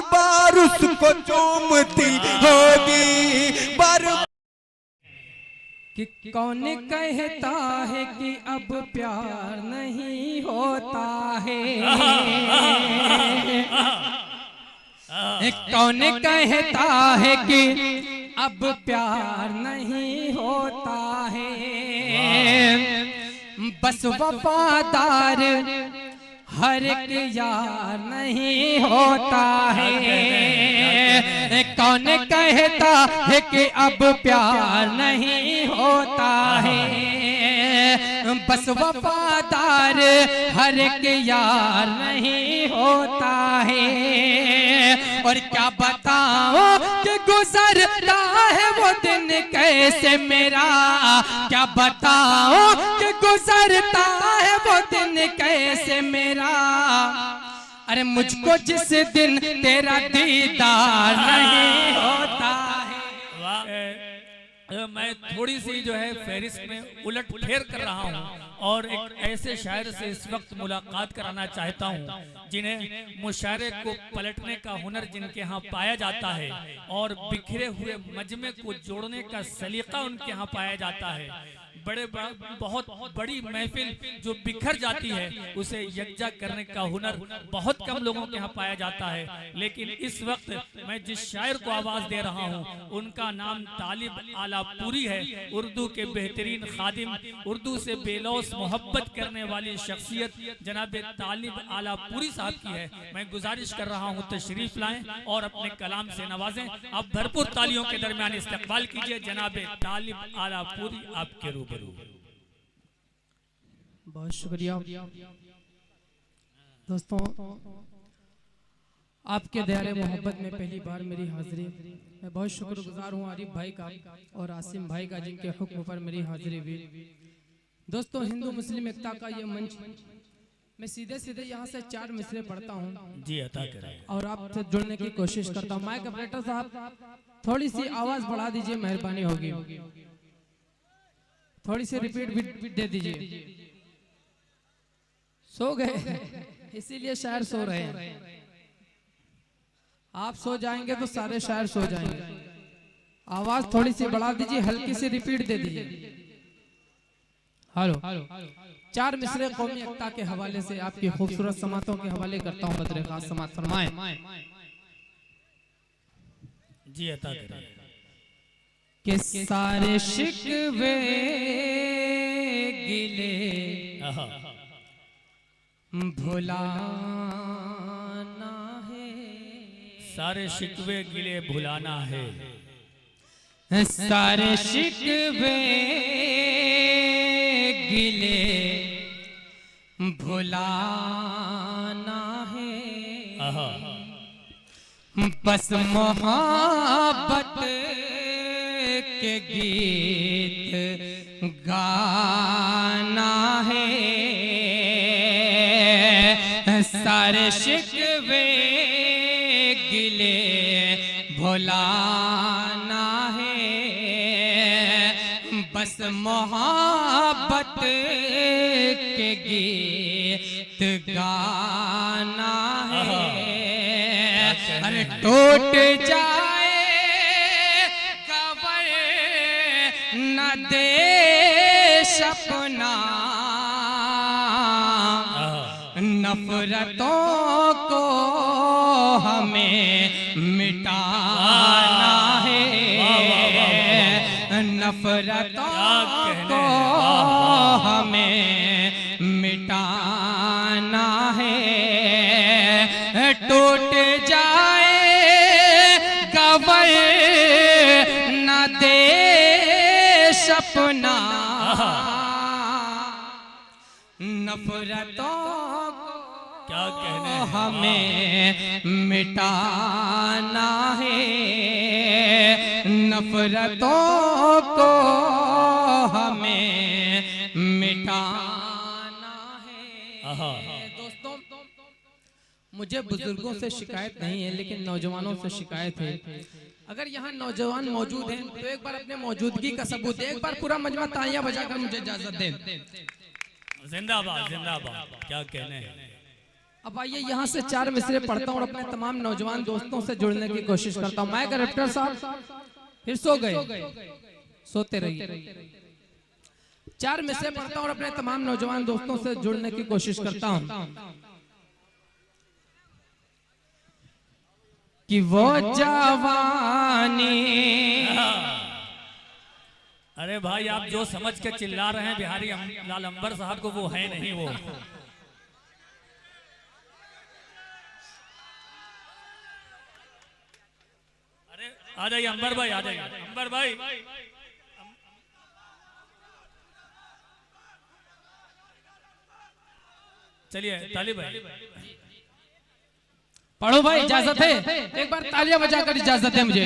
बार उसको चूमती होगी बार। कि कौन कहता है कि अब प्यार नहीं होता है, कौन कहता है कि अब प्यार नहीं होता है। बस वफादार हर एक यार नहीं होता है। कौन कहता है कि अब प्यार नहीं होता है। बस वफादार हर एक यार नहीं होता है। और क्या बताओ कि गुजरता है वो दिन कैसे मेरा, क्या बताओ कि गुजरता है वो दिन कैसे मेरा। अरे मुझको जिस दिन तेरा दीदार नहीं होता है। मैं थोड़ी सी जो है फहरिस्त में उलट फेर कर रहा हूँ और एक ऐसे शायर से इस वक्त मुलाकात कराना चाहता हूँ जिन्हें मुशायरे को पलटने का हुनर जिनके यहाँ पाया जाता है और बिखरे हुए मजमे को जोड़ने का सलीका उनके यहाँ पाया जाता है। बहुत बड़ी महफिल जो बिखर जाती है उसे यकजा करने का हुनर बहुत कम लोगों के यहाँ पाया जाता है। लेकिन इस वक्त मैं जिस शायर को आवाज दे रहा हूँ उनका नाम तालिब आलापुरी है। उर्दू के बेहतरीन खादिम, उर्दू से बेलौस मोहब्बत करने वाली शख्सियत जनाब तालिब आलापुरी साहब की है। मैं गुजारिश कर रहा हूँ तशरीफ लाएं और अपने कलाम से नवाजें। आप भरपूर तालियों के दरमियान इस्तकबाल कीजिए जनाब तालिब आलापुरी आपके रूप। बहुत शुक्रिया दोस्तों, आपके दायरे मोहब्बत में पहली बार मेरी हाजिरी। मैं बहुत शुक्रगुजार हूँ आरिफ भाई का और आसिम भाई का जिनके हुक्म पर मेरी हाजिरी हुई। दोस्तों, हिंदू मुस्लिम एकता का ये मंच, मैं सीधे सीधे यहाँ से 4 मिसरे पढ़ता हूँ जी अता करें और आपसे जुड़ने की कोशिश करता हूँ। माइक ऑपरेटर साहब थोड़ी सी आवाज बढ़ा दीजिए, मेहरबानी होगी। थोड़ी सी रिपीट भी दे दीजिए। सो गए इसीलिए शायर सो रहे हैं। आप सो जाएंगे तो सारे शायर सो जाएंगे। आवाज थोड़ी सी बढ़ा दीजिए, हल्की सी रिपीट दे दीजिए। हेलो, 4 मिसरे कौमी एकता के हवाले से आपकी खूबसूरत समातों के हवाले करता हूँ। बदरे खास समात फरमाए जी अता करें कि सारे शिकवे गिले भुलाना है, सारे शिकवे गिले भुलाना है, सारे शिकवे गिले भुलाना है। बस मोहब्बत के गीत गाना है। सारे शिकवे गिले भुलाना है। बस मोहब्बत के गीत गाना है। अरे टूट जाए कबर न देश अपना, नफरतों को हमें मिटाना है। नफरतों को हमें मिटाना है। टूट जाए गवर न देश अपना, नफरतों क्या कहने हमें मिटाना है। नफरतों को हमें मिटाना है। दोस्तों, मुझे बुजुर्गों से शिकायत नहीं है लेकिन नौजवानों से शिकायत है। अगर यहाँ नौजवान मौजूद हैं तो एक बार अपने मौजूदगी का सबूत दे। एक बार पूरा मजमा तालियां बजाकर मुझे इजाजत दें। जिंदाबाद जिंदाबाद, क्या कहने हैं। अब आइए यहाँ से 4 मिसरे पढ़ता हूँ और अपने तमाम नौजवान दोस्तों से जुड़ने की कोशिश करता हूँ। मैं करेक्टर साहब फिर सो गए, सोते रहिए। 4 मिसरे पढ़ता हूँ और अपने तमाम नौजवान दोस्तों से जुड़ने की कोशिश करता हूँ। कि वो जवानी, अरे भाई आप जो समझ के चिल्ला रहे हैं बिहारी लाल अंबर साहब को, वो है नहीं वो। अरे आ जाइए अंबर भाई, आ जाइए अंबर भाई। चलिए ताली भाई पढ़ो भाई, इजाजत है? एक बार तालियां बजाकर इजाजत है मुझे।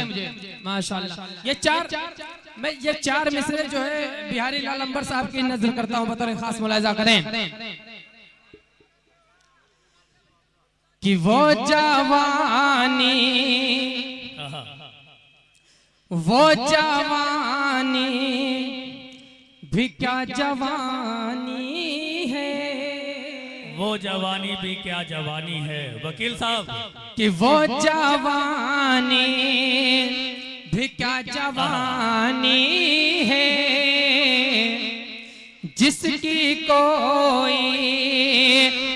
माशाल्लाह। ये 4 मिसरे जो है बिहारी लाल अंबर साहब की नजर करता हूं, बतौर खास मुलाहिजा करें। कि वो जवानी, वो जवानी भी क्या जवानी है, वो जवानी भी क्या जवानी है। वकील साहब कि वो जवानी भी क्या जवानी है, जिसकी कोई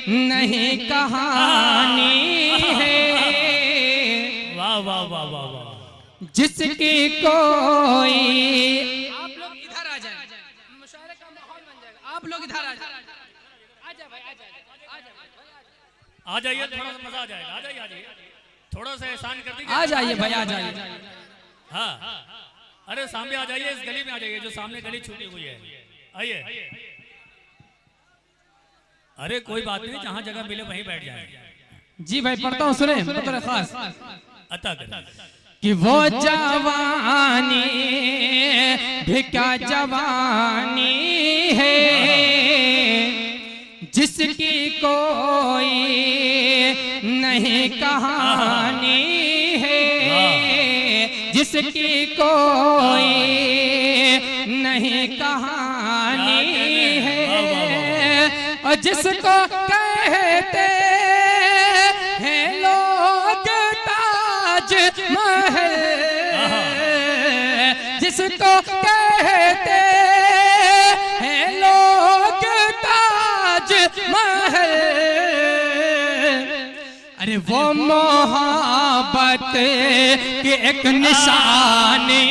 नहीं कहानी है। वाह वाह वाह वाह वाह। जिसकी कोई, आप लोग इधर आ जाए, मुशायरे का माहौल बन जाएगा। आप लोग इधर आ जाए, आ जाए भाई, आ जाए, आ जाइए, थोड़ा सा मजा आ जाएगा। आ जाइए, आ जाइए, थोड़ा सा एहसान कर दीजिए। आ जाइए भाई, आ जाइए। हाँ, अरे सामने आ जाइए, इस गली में आ जाइए, जो सामने गली छूटी हुई है। आइए। अरे कोई बात नहीं, जहाँ जगह मिले वहीं बैठ जाए। जी भाई पढ़ता हूँ, सुने बतौर खास। अता कर कि वो जवानी भी क्या जवानी है, जिसकी कोई नहीं कहानी है, जिसकी कोई नहीं कहानी है, और जिसको कहते हैं लोग ताज महल, जिसको कहते हैं लोग ताज महल, अरे वो मोहब्बत की एक निशानी।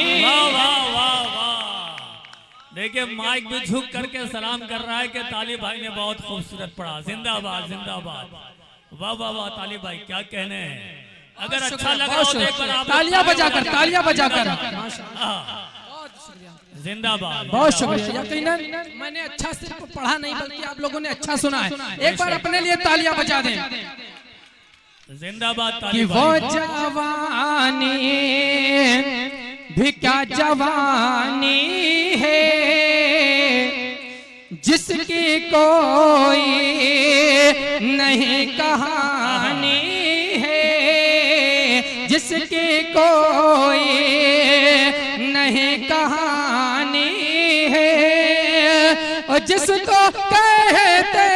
देखिए माइक भी झुक करके सलाम कर रहा है कि ताली भाई ने बहुत खूबसूरत पढ़ा। जिंदाबाद जिंदाबाद। वाह वाह वाह ताली भाई, क्या कहने हैं। अगर अच्छा लगा तो एक बार आप तालियां बजाकर, तालियां बजाकर। जिंदाबाद। बहुत शुक्रिया। यकीनन मैंने अच्छा सिर्फ पढ़ा नहीं बल्कि आप लोगों ने अच्छा सुना है। एक बार अपने लिए तालियां बजा दें। जिंदाबाद। कि वो जवानी भी क्या जवानी है, जिसकी कोई नहीं कहानी है, जिसकी कोई नहीं कहानी है, और जिसको कहते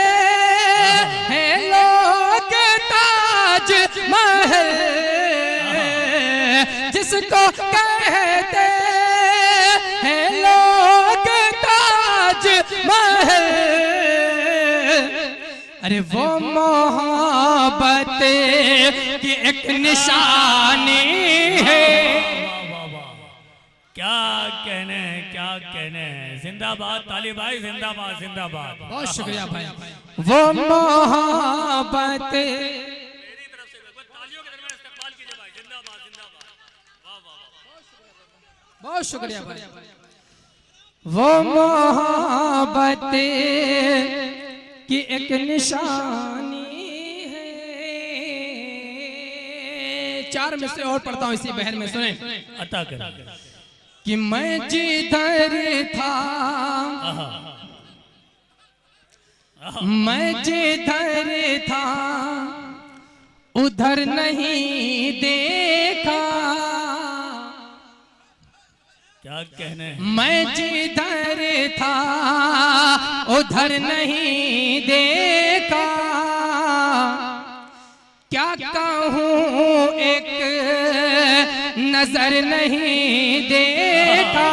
हैं लोग ताज महल, जिसको कहते हैं लोग ताज महल, अरे वो मोहब्बत की एक निशानी है। क्या कहने हैं, क्या कहने हैं। जिंदाबाद ताली भाई, जिंदाबाद जिंदाबाद। बहुत शुक्रिया भाई। वो मोहब्बत, मेरी तरफ से तालियों के दरमियान इस्तेमाल कीजिए भाई। जिंदाबाद जिंदाबाद। वाह वाह। बहुत शुक्रिया भाई। वो मोहब्बत की एक निशानी है। 4 में से और पढ़ता हूँ इसी बहर में, सुने। अता कर कि मैं जिधर था, मैं जिधर था उधर नहीं देखा, क्या कहने हैं। मैं जिधर था उधर नहीं देखा, क्या कहूँ एक नजर नहीं देखा,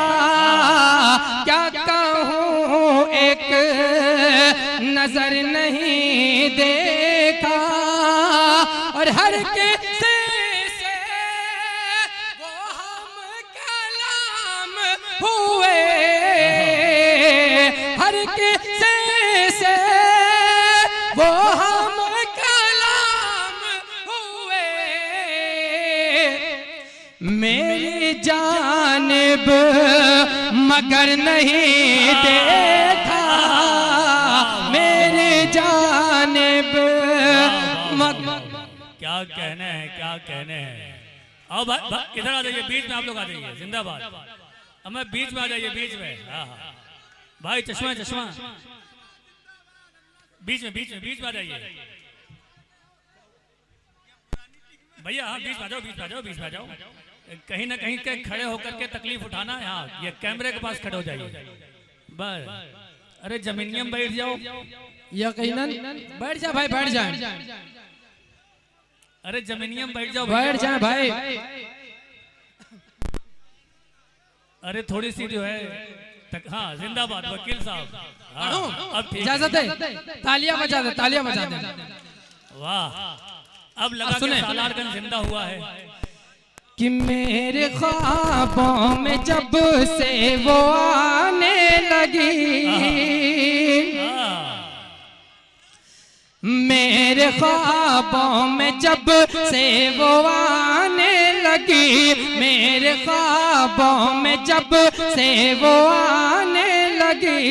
क्या कहूँ एक नजर नहीं देखा, और हर किसी से वो हम कलाम हुए, हर किसी से वो हम कलाम हुए, मेरी जानिब मगर नहीं देखा, मेरी जानिब क्या कहने हैं, क्या कहने हैं। आओ इधर आ जाइए, बीच में आप लोग आ जाइए, जिंदाबाद। अब मैं बीच में आ जाइए, बीच में। हाँ हाँ भाई, चश्मा चश्मा, बीच में बीच में बीच में आ जाइए भैया। हाँ बीच में आ जाओ, बीच में आ जाओ, बीच में आ जाओ। कहीं ना कहीं के खड़े होकर के तकलीफ उठाना है। हाँ ये कैमरे के पास खड़े हो जाइए बस। अरे जमीनियम बैठ जाओ, यकीनन बैठ जा भाई, बैठ जाए। अरे जमीनियम बैठ जाओ, बैठ जाए भाई। अरे थोड़ी सी जो है हाँ जिंदाबाद वकील साहब। हाँ, अब ठीक इजाजत है, तालियां बजा दे, तालियां बजा दे। वाह, अब लगा कि सालारगंज जिंदा हुआ है। कि मेरे ख्वाबों में जब से वो आने लगी, मेरे ख्वाबों में जब से वो आने लगी, मेरे ख्वाबों में जब से वो आने लगी,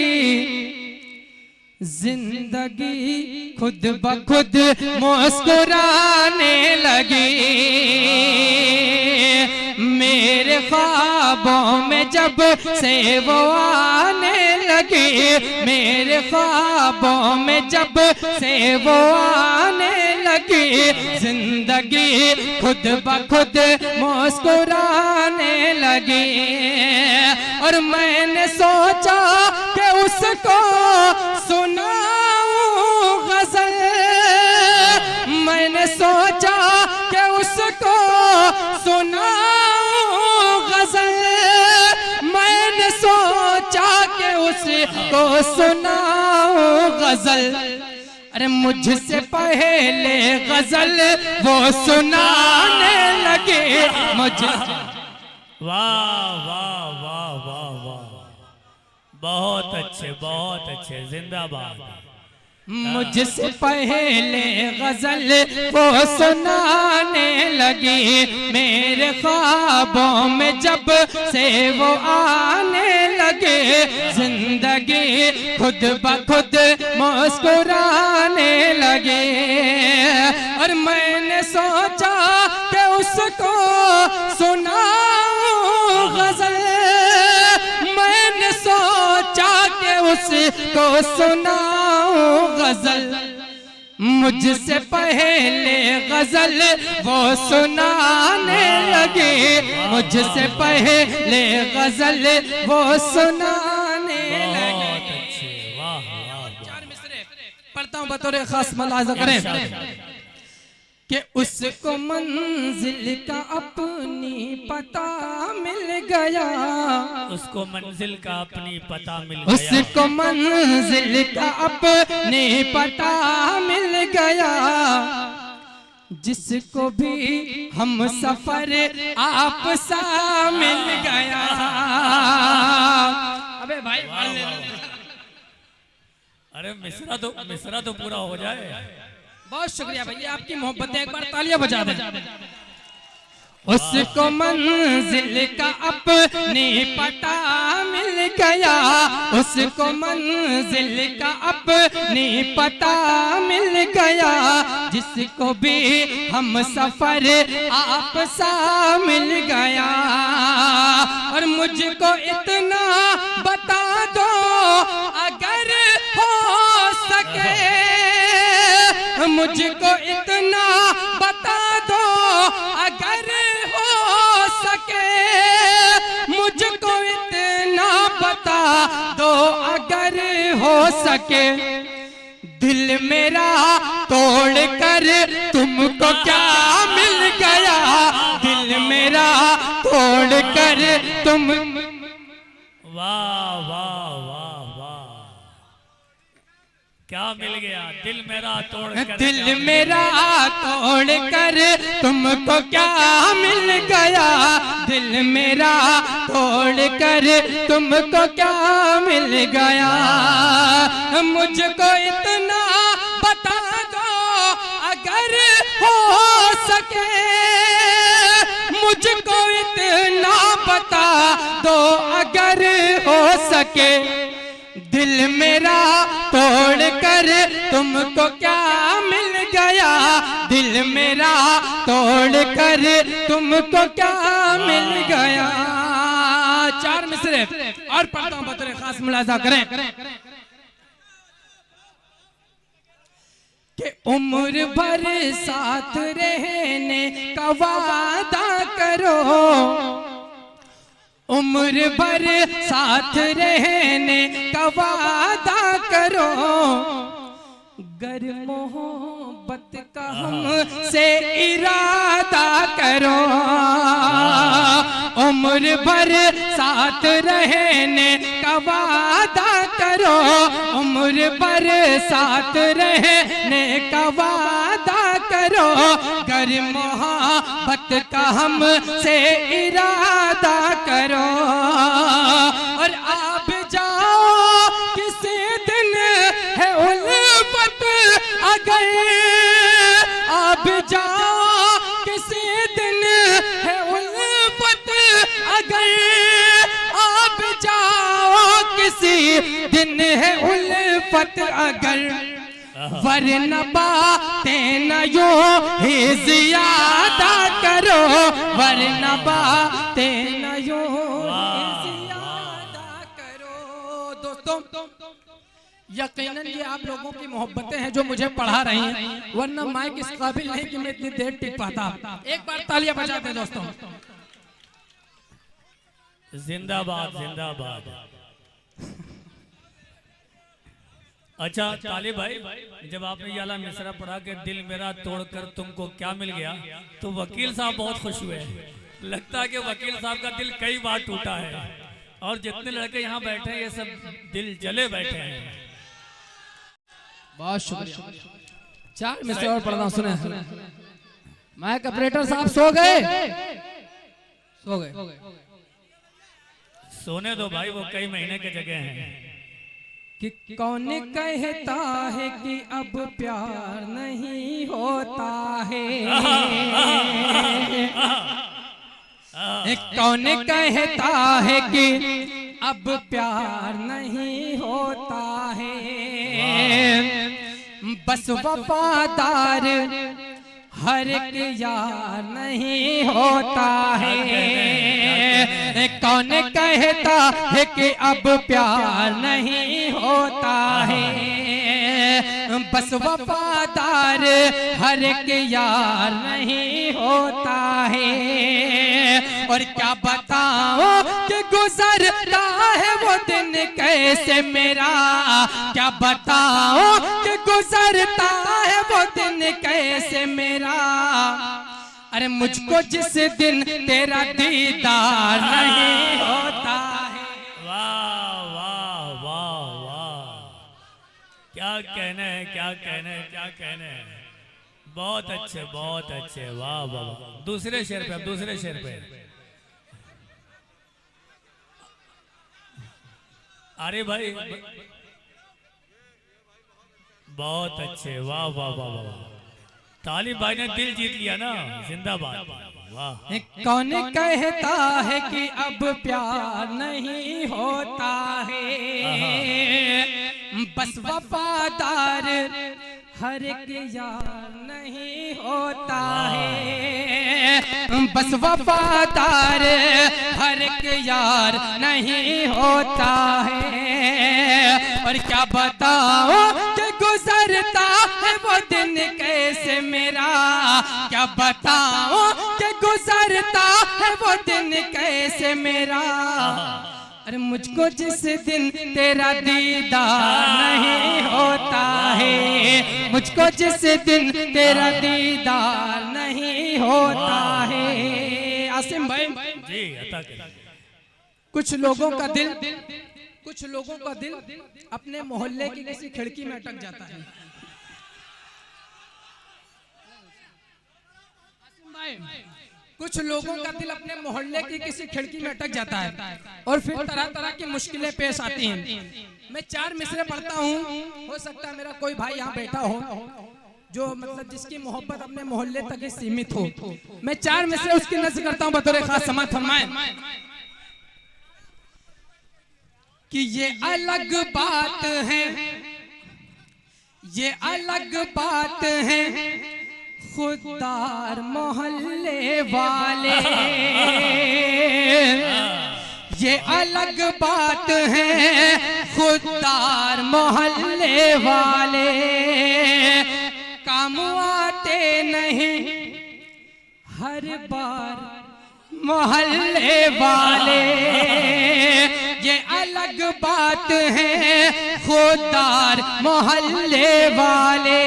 जिंदगी खुद ब खुद मुस्कुराने लगी, मेरे ख्वाबों में जब से वो आने लगी, मेरे ख्वाबों में जब से वो आने लगी, जिंदगी खुद ब खुद मुस्कुराने लगी। और मैंने सोचा कि उसको सुनाऊं गजल, मैंने सोचा कि उसको सुनाऊं गजल, मैंने सोचा कि उसको सुनाऊं गजल, अरे मुझसे पहले गजल वो सुनाने लगे मुझे। वाह वाह वाह वाह वाह, बहुत अच्छे, बहुत अच्छे, जिंदाबाद। मुझसे पहले गजल वो सुनाने लगी, मेरे ख्वाबों में जब से वो आने लगे, जिंदगी खुद ब खुद मुस्कुराने लगे। और मैंने सोचा कि उसको सुनाऊं गजल, मैंने सोचा कि उसको सुनाऊं गजल, मुझसे पहले गजल वो सुनाने लगे, मुझसे पहले गजल वो सुनाने लगे। चार मिसरे पढ़ता हूँ बतौर खास मुलाजा करें कि उसको मंजिल का अपनी पता मिल गया, उसको मंजिल का अपनी पता मिल गया, उसको मंजिल का अपनी पता मिल गया, जिसको भी हम सफर आप सा मिल गया। अबे भाई अरे मिसरा तो पूरा हो जाए। बहुत शुक्रिया भैया, आपकी मोहब्बत है, एक बार तालियां बजा दें। उसको मंजिल का अपनी पता मिल गया, उसको मंजिल का अपनी पता मिल गया, जिसको भी हम सफर आप सा मिल गया। और मुझको इतना बता दो अगर हो सके, मुझको इतना बता दो अगर हो सके, मुझको इतना बता दो अगर हो सके, दिल मेरा तोड़ कर तुमको क्या मिल गया, दिल मेरा तोड़ कर तुम। वाह वाह वाह वाह, क्या मिल गया, दिल मेरा तोड़ कर, दिल मेरा तोड़ कर तुमको क्या मिल गया, दिल मेरा तोड़ कर तुमको क्या मिल गया। मुझको इतना बता दो अगर हो सके, मुझको इतना बता दो अगर हो सके, दिल मेरा तोड़ कर तुमको क्या मिल गया, दिल मेरा तोड़ कर तुमको क्या मिल गया। 4 मिसरे और पढ़ता हूं, बतौर खास मुलाजा करें कि उम्र भर साथ रहने का वादा करो, उम्र भर साथ रहने का वादा करो, गर मोहब्बत का हमसे इरादा करो, उम्र भर साथ रहने का वादा करो, उम्र भर साथ रहने का वादा करो, गर मोहब्बत का हमसे इरादा करो। और आप जाओ किसी दिन है उल्फत अगर, आप जाओ किसी दिन है उल्फत अगर, आप जाओ किसी दिन है उल्फत अगर, वरना बातें न यूं ही ज़ियादा करो, वरना बातें न यूं ही ज़ियादा करो। दोस्तों यकीनन ये आप लोगों की मोहब्बतें हैं जो मुझे पढ़ा रही हैं, वरना माइक इस काबिल नहीं कि मैं इतनी देर टिक पाता। एक बार तालियां बजाते दोस्तों। जिंदाबाद जिंदाबाद। अच्छा तालिब भाई, जब आपने ये वाला मिसरा पढ़ा के दिल मेरा तोड़कर तुमको क्या मिल गया, तो वकील साहब बहुत खुश हुए। लगता है कि वकील साहब का दिल कई बार टूटा है, और जितने लड़के यहाँ बैठे हैं ये सब दिल जले बैठे हैं। बहुत शुक्रिया। 4 मिसरे और पढ़ना, सुने। माइक ऑपरेटर साहब सो गए, सो गए। सोने दो भाई, वो कई महीने के जगह हैं। कि कौन कहता है कि अब प्यार नहीं होता है, कौन कहता है कि अब प्यार नहीं होता है, बस वफादार हर एक यार नहीं होता है, कौन कहता है कि अब प्यार नहीं होता है, बस वफादार हर एक यार नहीं होता है। और क्या बताओ कि गुजरता है वो दिन कैसे मेरा, क्या बताओ कि गुजरता है वो दिन कैसे मेरा, अरे मुझको जिस दिन तेरा दीदार नहीं होता है। वाह वाह वाह वाह, क्या कहना है, क्या कहना है, क्या कहना है। बहुत अच्छे बहुत अच्छे, वाह वाह। दूसरे शेर पे, अब दूसरे शेर पे। अरे भाई बहुत अच्छे, वाह वाह वाह वाह। तालिब भाई ने दिल जीत लिया ना, जिंदाबाद। वाह। कौन कहता है कि अब प्यार नहीं होता है, बस वफादार हर एक यार नहीं होता है, बस वफादार हर एक यार नहीं होता है। और क्या बताओ कि गुजरता है वो दिन कैसे मेरा, क्या बताओ कि गुजरता है वो दिन कैसे मेरा, अरे मुझको जिस दिन तेरा दीदार नहीं होता है, मुझको जिस दिन तेरा दीदार नहीं होता है। आसिम भाई जी अता करें। कुछ लोगों का दिल अपने मोहल्ले की किसी खिड़की में अटक जाता है। कुछ लोगों का दिल अपने मोहल्ले की किसी खिड़की में अटक जाता है और फिर तरह तरह की मुश्किलें पेश आती हैं। मैं 4 मिसरे पढ़ता हूँ, हो सकता है मेरा कोई भाई यहाँ बैठा हो जो मतलब जिसकी मोहब्बत अपने मोहल्ले तक ही सीमित हो। मैं 4 मिसरे उसकी नज़र करता हूँ, बतौर खास समाअत फरमाएं कि ये अलग बात है, ये अलग बात है खुददार मोहल्ले वाले, ये अलग बात है खुददार मोहल्ले वाले, काम आते नहीं हर बार मोहल्ले वाले, ये अलग बात है खुददार मोहल्ले वाले,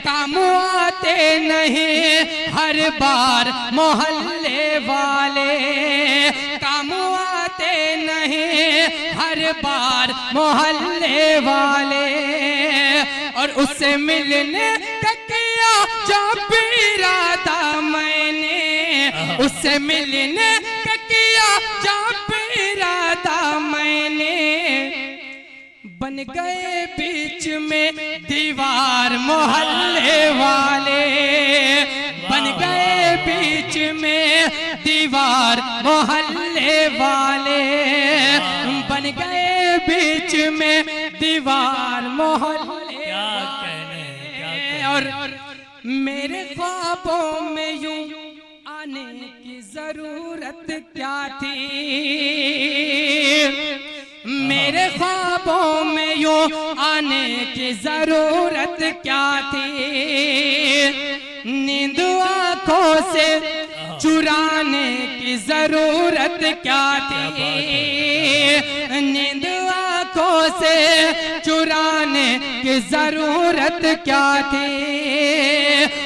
काम आते नहीं हर बार मोहल्ले वाले, काम आते नहीं हर बार मोहल्ले वाले। और उससे मिलने का किया जब इरादा मैंने, उससे मिलने का किया जब इरादा मैंने, बन गए बीच में दीवार मोहल्ले वाले, बन गए बीच में दीवार मोहल्ले वाले, बन गए बीच में दीवार मोहल्ले। और मेरे ख्वाबों में यूं आने की जरूरत क्या थी, मेरे ख्वाबों में यूं आने की जरूरत क्या थी, नींद आंखों से चुराने की जरूरत क्या थी, नींद आंखों से चुराने की जरूरत क्या थी।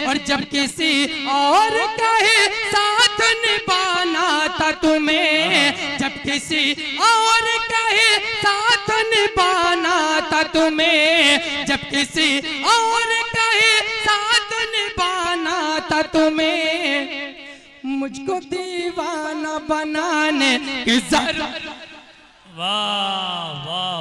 और जब किसी और का ही साथ निभाना था तुम्हें, जब किसी और का ही साथ निभाना था तुम्हें, जब किसी और का ही साथ निभाना था तुम्हें, मुझको दीवाना बनाने की जरूरत। वाह वाह